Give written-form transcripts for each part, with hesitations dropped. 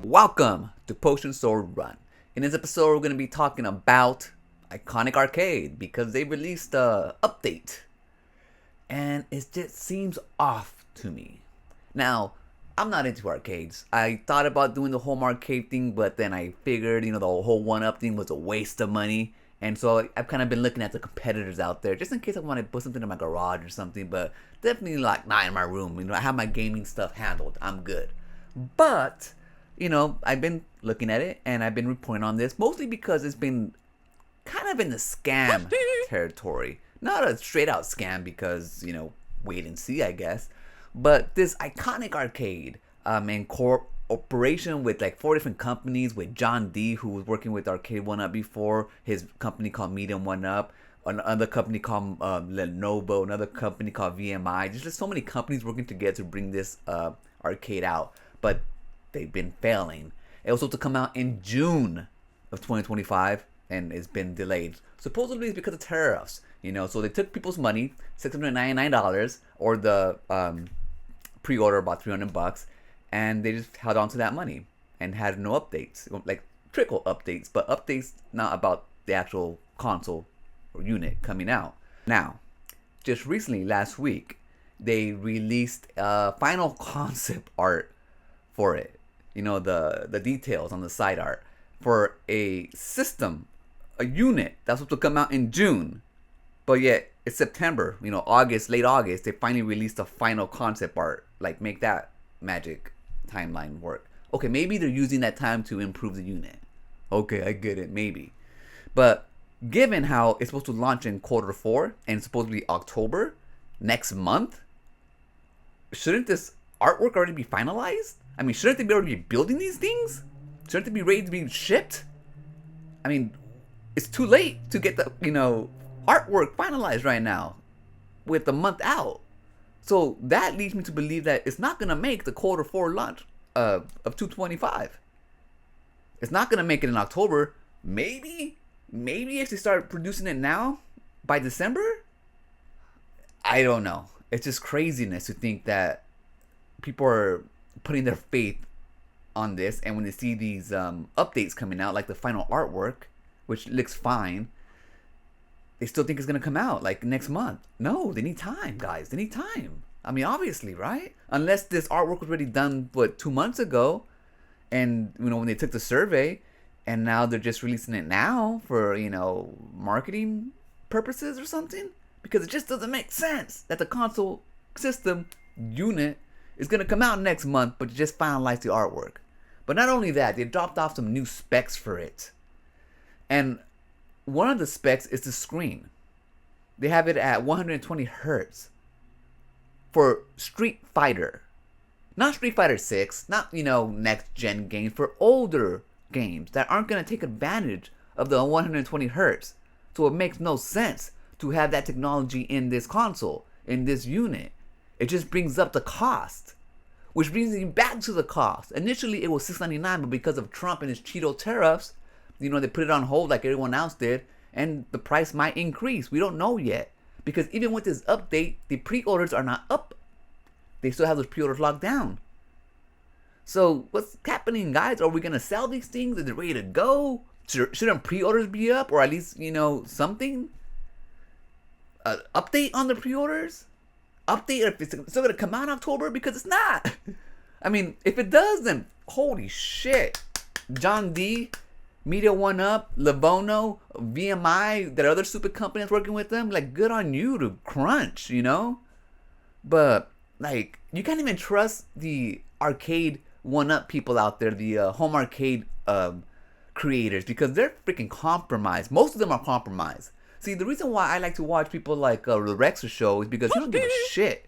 Welcome to Potion Sword Run. In this episode, we're going to be talking about Iconic Arcade because they released a update, and it just seems off to me. Now, I'm not into arcades. I thought about doing the home arcade thing, but then I figured, the whole one-up thing was a waste of money. And so I've kind of been looking at the competitors out there just in case I want to put something in my garage or something, but definitely like not in my room. I have my gaming stuff handled. I'm good. But, I've been looking at it and I've been reporting on this mostly because it's been kind of in the scam territory. Not a straight out scam because, wait and see, I guess. But this Iconic Arcade and cooperation with like 4 different companies, with John D, who was working with Arcade 1-Up before, his company called Medium 1-Up, another company called Lenovo, another company called VMI. There's just so many companies working together to bring this arcade out, but they've been failing. It was supposed to come out in June of 2025, and it's been delayed. Supposedly it's because of tariffs, so they took people's money, $699, or the pre-order about $300, and they just held on to that money and had no updates, like trickle updates, but updates not about the actual console or unit coming out. Now, just recently, last week, they released final concept art for it. The details on the side art for a system, a unit that's supposed to come out in June, but yet it's September, August, late August, they finally released a final concept art. Like, make that magic timeline work. Okay, maybe they're using that time to improve the unit. Okay, I get it, maybe. But given how it's supposed to launch in Q4 and it's supposed to be October next month, shouldn't this artwork already be finalized? I mean, shouldn't they be already building these things? Shouldn't they be ready to be shipped? I mean, it's too late to get the, artwork finalized right now with a month out. So that leads me to believe that it's not going to make the Q4 launch of 225. It's not going to make it in October. Maybe if they start producing it now by December. I don't know. It's just craziness to think that people are putting their faith on this, and when they see these updates coming out, like the final artwork, which looks fine, they still think it's going to come out like next month. No, they need time, guys. They need time. I mean, obviously, right? Unless this artwork was already done, 2 months ago, and, when they took the survey, and now they're just releasing it now for, marketing purposes or something. Because it just doesn't make sense that the console system unit is going to come out next month, but you just finalize the artwork. But not only that, they dropped off some new specs for it. And one of the specs is the screen. They have it at 120 hertz for Street Fighter. Not Street Fighter 6, not, next gen games, for older games that aren't going to take advantage of the 120 hertz. So it makes no sense to have that technology in this console, in this unit. It just brings up the cost, which brings you back to the cost. Initially, it was $699, but because of Trump and his Cheeto tariffs, they put it on hold like everyone else did, and the price might increase. We don't know yet, because even with this update, the pre-orders are not up. They still have those pre-orders locked down. So what's happening, guys? Are we going to sell these things? Is it ready to go? Shouldn't pre-orders be up, or at least, something? Update on the pre-orders? Update if it's still going to come out in October, because it's not. I mean, if it does, then holy shit. John D, Media 1-Up, Lenovo, VMI, that other stupid company that's working with them, like, good on you to crunch, But, like, you can't even trust the Arcade 1-Up people out there, the home arcade creators, because they're freaking compromised. Most of them are compromised. See, the reason why I like to watch people like the Rexer show is because he don't give a shit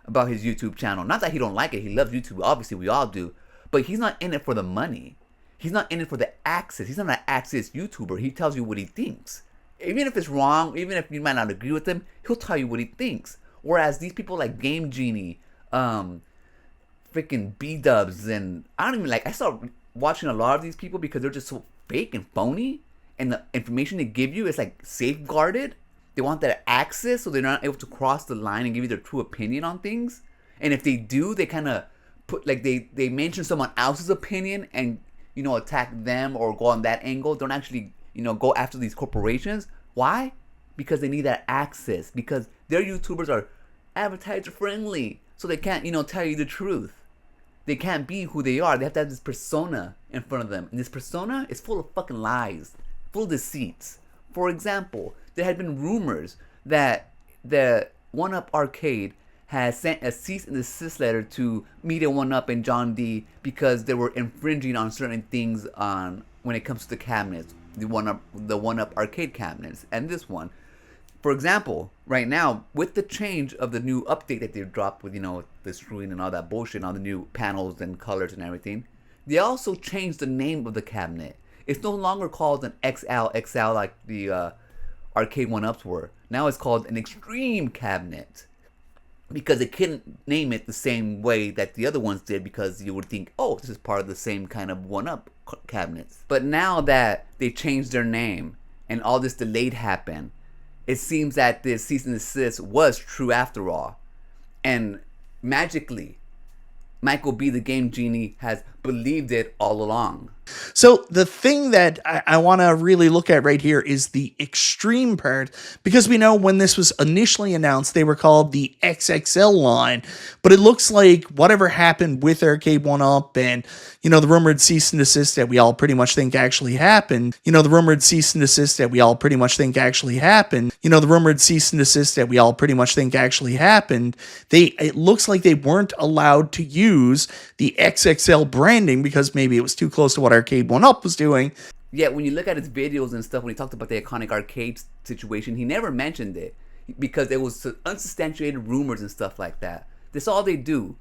about his YouTube channel. Not that he don't like it. He loves YouTube. Obviously, we all do. But he's not in it for the money. He's not in it for the access. He's not an access YouTuber. He tells you what he thinks. Even if it's wrong, even if you might not agree with him, he'll tell you what he thinks. Whereas these people like Game Genie, freaking B-dubs, and I don't even like, I started watching a lot of these people because they're just so fake and phony. And the information they give you is like safeguarded. They want that access so they're not able to cross the line and give you their true opinion on things. And if they do, they kind of put like they mention someone else's opinion and attack them or go on that angle. Don't actually go after these corporations. Why? Because they need that access. Because their YouTubers are advertiser friendly, so they can't tell you the truth. They can't be who they are. They have to have this persona in front of them, and this persona is full of fucking lies, full of deceits. For example, there had been rumors that the One Up Arcade has sent a cease and desist letter to Media One Up and John D because they were infringing on certain things on when it comes to the cabinets, the One Up Arcade cabinets, and this one. For example, right now, with the change of the new update that they dropped with, the screen and all that bullshit, and all the new panels and colors and everything, they also changed the name of the cabinet. It's no longer called an XL like the Arcade 1-Ups were. Now it's called an Extreme cabinet. Because they couldn't name it the same way that the other ones did, because you would think, oh, this is part of the same kind of 1-Up cabinets. But now that they changed their name and all this delayed happened, it seems that this cease and desist was true after all. And magically, Michael B, the Game Genie, has believed it all along. So the thing that I want to really look at right here is the extreme part, because we know when this was initially announced, they were called the XXL line, but it looks like whatever happened with Arcade 1-Up and, the rumored cease and desist that we all pretty much think actually happened, the rumored cease and desist that we all pretty much think actually happened, the rumored cease and desist that we all pretty much think actually happened, it looks like they weren't allowed to use the XXL branding because maybe it was too close to what Arcade 1-Up was doing. Yeah, when you look at his videos and stuff, when he talked about the iconic arcade situation, he never mentioned it because it was unsubstantiated rumors and stuff like that. That's all they do.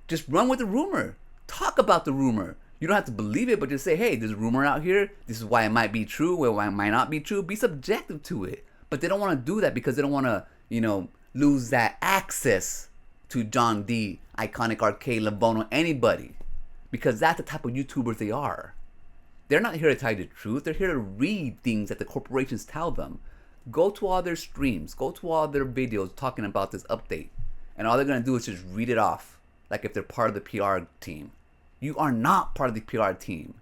Just run with the rumor. Talk about the rumor. You don't have to believe it, but just say, hey, there's a rumor out here. This is why it might be true, why it might not be true. Be subjective to it. But they don't want to do that because they don't want to, lose that access to John D, Iconic Arcade, Labono, anybody. Because that's the type of YouTubers they are. They're not here to tell you the truth. They're here to read things that the corporations tell them. Go to all their streams. Go to all their videos talking about this update. And all they're going to do is just read it off. Like if they're part of the PR team. You are not part of the PR team.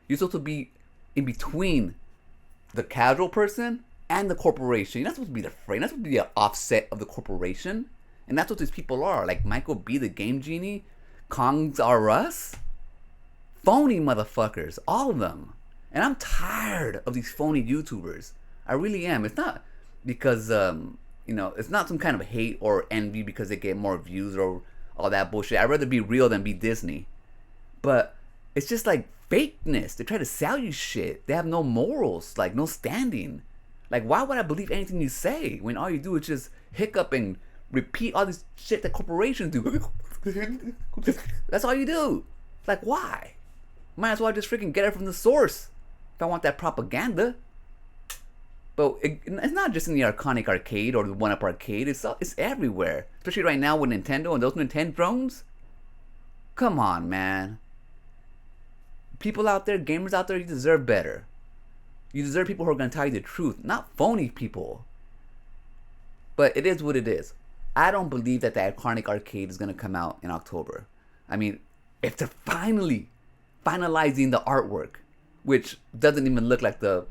You're supposed to be in between the casual person and the corporation. You're not supposed to be the frame. You're not supposed to be an offset of the corporation. And that's what these people are. Like Michael B, the Game Genie. Kongs R Us. Phony motherfuckers, all of them. And I'm tired of these phony YouTubers. I really am. It's not because it's not some kind of hate or envy because they get more views or all that bullshit. I'd rather be real than be Disney. But it's just like fakeness. They try to sell you shit. They have no morals, like no standing. Like, why would I believe anything you say when all you do is just hiccup and repeat all this shit that corporations do? That's all you do. Like, why? Might as well just freaking get it from the source if I want that propaganda. But it's not just in the Iconic Arcade or the 1-Up Arcade. It's everywhere. Especially right now with Nintendo and those Nintendo drones. Come on, man. People out there, gamers out there, you deserve better. You deserve people who are going to tell you the truth, not phony people. But it is what it is. I don't believe that the Iconic Arcade is going to come out in October. I mean, if they're finalizing the artwork, which doesn't even look like the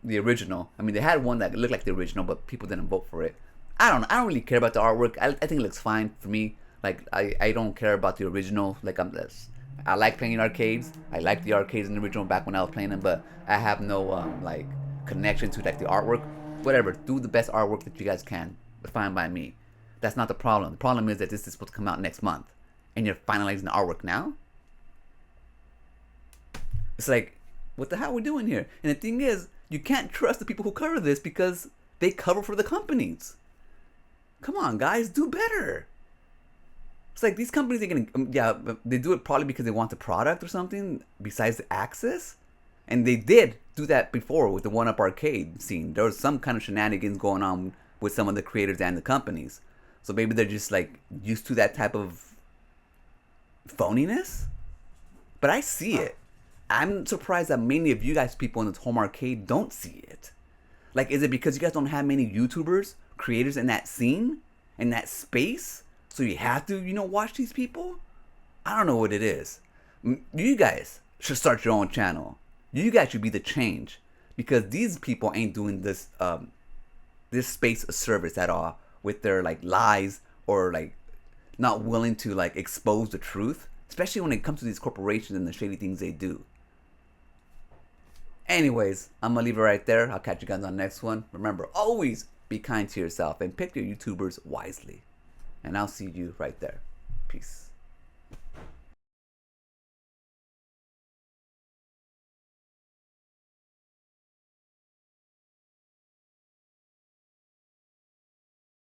original. I mean, they had one that looked like the original, but people didn't vote for it. I don't really care about the artwork. I think it looks fine for me. Like, I don't care about the original. Like, I like playing arcades. I like the arcades in the original back when I was playing them, but I have no like connection to like the artwork. Whatever, do the best artwork that you guys can. It's fine by me. That's not the problem. The problem is that this is supposed to come out next month, and you're finalizing the artwork now. It's like, what the hell are we doing here? And the thing is, you can't trust the people who cover this because they cover for the companies. Come on, guys, do better. It's like these companies are gonna, they do it probably because they want the product or something besides the access. And they did do that before with the 1-Up Arcade scene. There was some kind of shenanigans going on with some of the creators and the companies. So maybe they're just like used to that type of phoniness. But I see it. I'm surprised that many of you guys people in the home arcade don't see it. Like, is it because you guys don't have many YouTubers, creators in that scene, in that space? So you have to, watch these people? I don't know what it is. You guys should start your own channel. You guys should be the change, because these people ain't doing this space a service at all with their like lies, or like not willing to like expose the truth, especially when it comes to these corporations and the shady things they do. Anyways, I'm gonna leave it right there. I'll catch you guys on the next one. Remember, always be kind to yourself and pick your YouTubers wisely. And I'll see you right there. Peace.